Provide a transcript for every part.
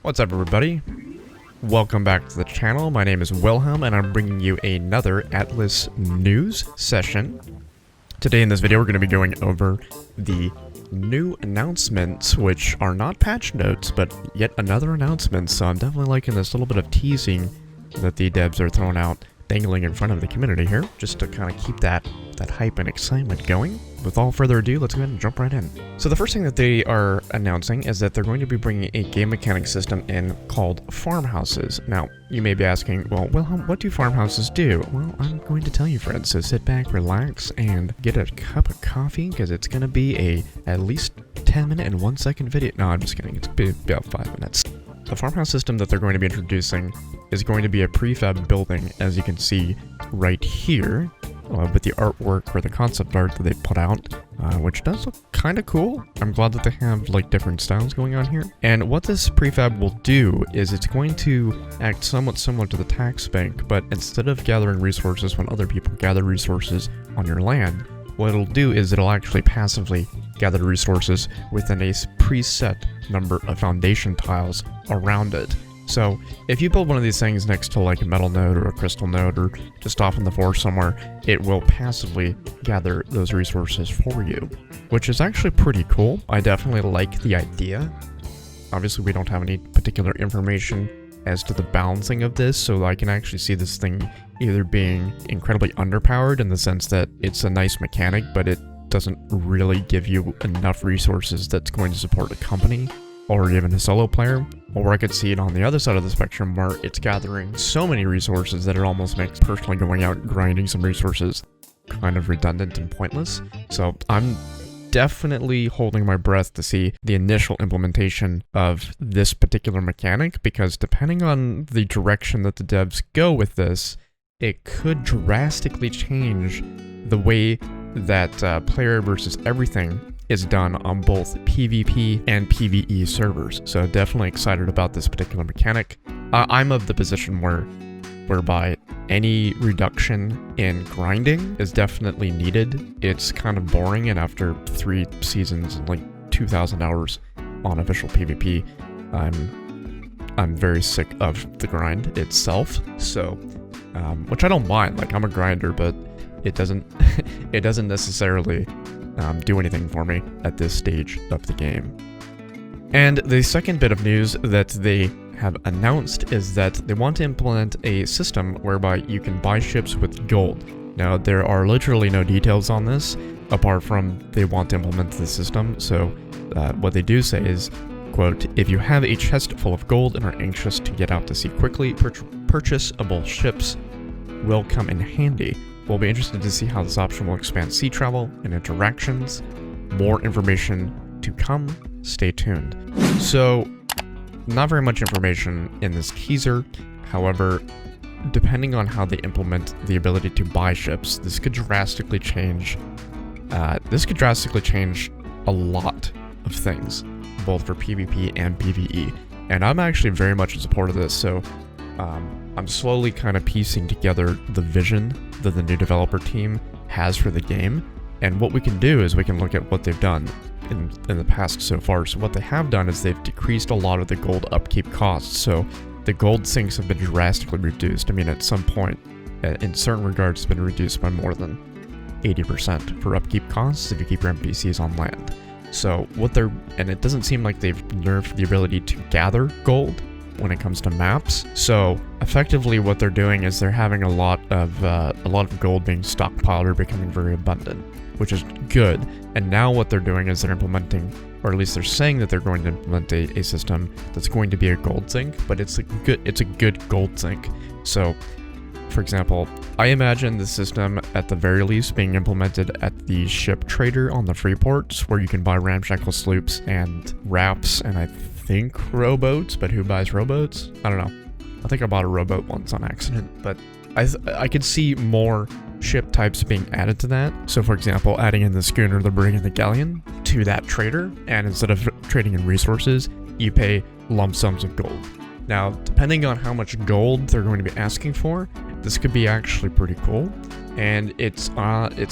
What's up, everybody? Welcome back to the channel. My name is Wilhelm and I'm bringing you another Atlas news session. Today in this video we're going to be going over the new announcements, which are not patch notes but yet another announcement. So I'm definitely liking this little bit of teasing that the devs are throwing out, dangling in front of the community here, just to kind of keep that hype and excitement going. With all further ado, let's go ahead and jump right in. So the first thing that they are announcing is that they're going to be bringing a game mechanic system in called Farmhouses. Now, you may be asking, well, Wilhelm, what do farmhouses do? Well, I'm going to tell you, friends. So sit back, relax, and get a cup of coffee, because it's going to be a at least 10-minute and 1-second video. No, I'm just kidding. It's about 5 minutes. The farmhouse system that they're going to be introducing is going to be a prefab building, as you can see right here. With the artwork or the concept art that they put out, which does look kind of cool. I'm glad that they have like different styles going on here. And what this prefab will do is it's going to act somewhat similar to the tax bank, but instead of gathering resources when other people gather resources on your land, what it'll do is it'll actually passively gather resources within a preset number of foundation tiles around it. So if you build one of these things next to like a metal node or a crystal node or just off in the forest somewhere, it will passively gather those resources for you, which is actually pretty cool. I definitely like the idea. Obviously, we don't have any particular information as to the balancing of this, so I can actually see this thing either being incredibly underpowered in the sense that it's a nice mechanic, but it doesn't really give you enough resources that's going to support a company or even a solo player. Or I could see it on the other side of the spectrum where it's gathering so many resources that it almost makes personally going out and grinding some resources kind of redundant and pointless. So I'm definitely holding my breath to see the initial implementation of this particular mechanic, because depending on the direction that the devs go with this, it could drastically change the way that player versus everything is done on both PvP and PvE servers. So definitely excited about this particular mechanic. I'm of the position whereby any reduction in grinding is definitely needed. It's kind of boring, and after 3 seasons and like 2,000 hours on official PvP, I'm very sick of the grind itself. So, which I don't mind. Like, I'm a grinder, but it doesn't necessarily do anything for me at this stage of the game. And the second bit of news that they have announced is that they want to implement a system whereby you can buy ships with gold. Now, there are literally no details on this apart from they want to implement the system. So what they do say is, quote, "If you have a chest full of gold and are anxious to get out to sea quickly, purchasable ships will come in handy. We'll be interested to see how this option will expand sea travel and interactions. More information to come. Stay tuned." So, not very much information in this teaser. However, depending on how they implement the ability to buy ships, this could drastically change. A lot of things, both for PvP and PvE. And I'm actually very much in support of this. So, I'm slowly kind of piecing together the vision that the new developer team has for the game. And what we can do is we can look at what they've done in the past so far. So what they have done is they've decreased a lot of the gold upkeep costs. So the gold sinks have been drastically reduced. I mean, at some point, in certain regards, it's been reduced by more than 80% for upkeep costs if you keep your NPCs on land. So and it doesn't seem like they've nerfed the ability to gather gold when it comes to maps. So effectively what they're doing is they're having a lot of gold being stockpiled or becoming very abundant, which is good. And now what they're doing is they're implementing, or at least they're saying that they're going to implement a system that's going to be a gold sink, but it's a good gold sink. So for example, I imagine the system at the very least being implemented at the ship trader on the free ports, where you can buy ramshackle sloops and rafts and I think rowboats, but who buys rowboats? I don't know. I think I bought a rowboat once on accident, but I could see more ship types being added to that. So for example, adding in the schooner, the brig, and the galleon to that trader, and instead of trading in resources, you pay lump sums of gold. Now, depending on how much gold they're going to be asking for, this could be actually pretty cool. and it's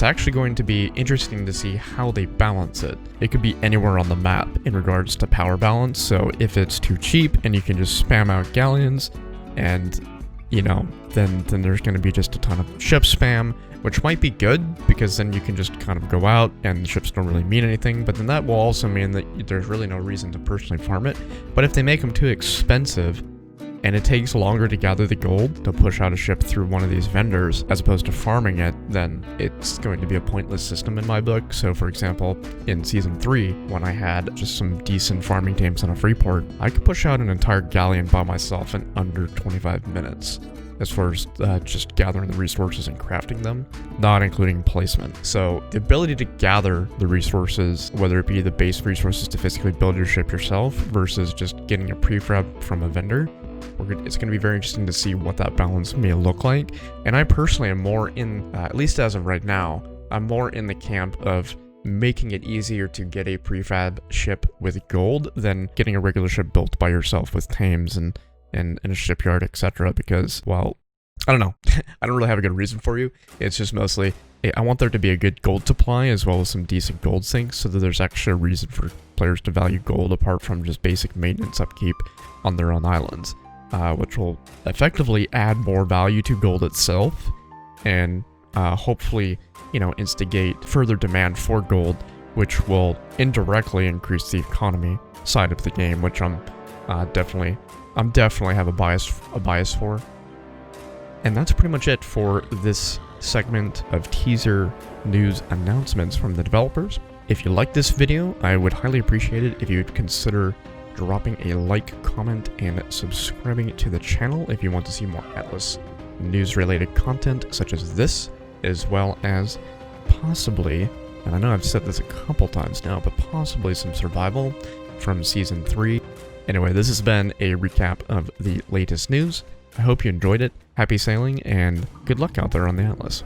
actually going to be interesting to see how they balance it. It could be anywhere on the map in regards to power balance, so if it's too cheap and you can just spam out galleons, and you know, then there's going to be just a ton of ship spam, which might be good, because then you can just kind of go out and the ships don't really mean anything, but then that will also mean that there's really no reason to personally farm it. But if they make them too expensive, and it takes longer to gather the gold to push out a ship through one of these vendors as opposed to farming it, then it's going to be a pointless system in my book. So for example, in Season 3, when I had just some decent farming teams on a free port, I could push out an entire galleon by myself in under 25 minutes. As far as just gathering the resources and crafting them, not including placement. So the ability to gather the resources, whether it be the base resources to physically build your ship yourself versus just getting a prefab from a vendor, it's going to be very interesting to see what that balance may look like. And I personally am more in, at least as of right now, I'm more in the camp of making it easier to get a prefab ship with gold than getting a regular ship built by yourself with tames and in a shipyard, etc. Because, well, I don't know. I don't really have a good reason for you. It's just mostly, I want there to be a good gold supply as well as some decent gold sinks, so that there's actually a reason for players to value gold apart from just basic maintenance upkeep on their own islands, which will effectively add more value to gold itself, and hopefully, you know, instigate further demand for gold, which will indirectly increase the economy side of the game, which I'm definitely have a bias for. And that's pretty much it for this segment of teaser news announcements from the developers. If you like this video, I would highly appreciate it if you would consider dropping a like, comment, and subscribing to the channel if you want to see more Atlas news-related content such as this, as well as possibly, and I know I've said this a couple times now, but possibly some survival from Season 3. Anyway, this has been a recap of the latest news. I hope you enjoyed it. Happy sailing, and good luck out there on the Atlas.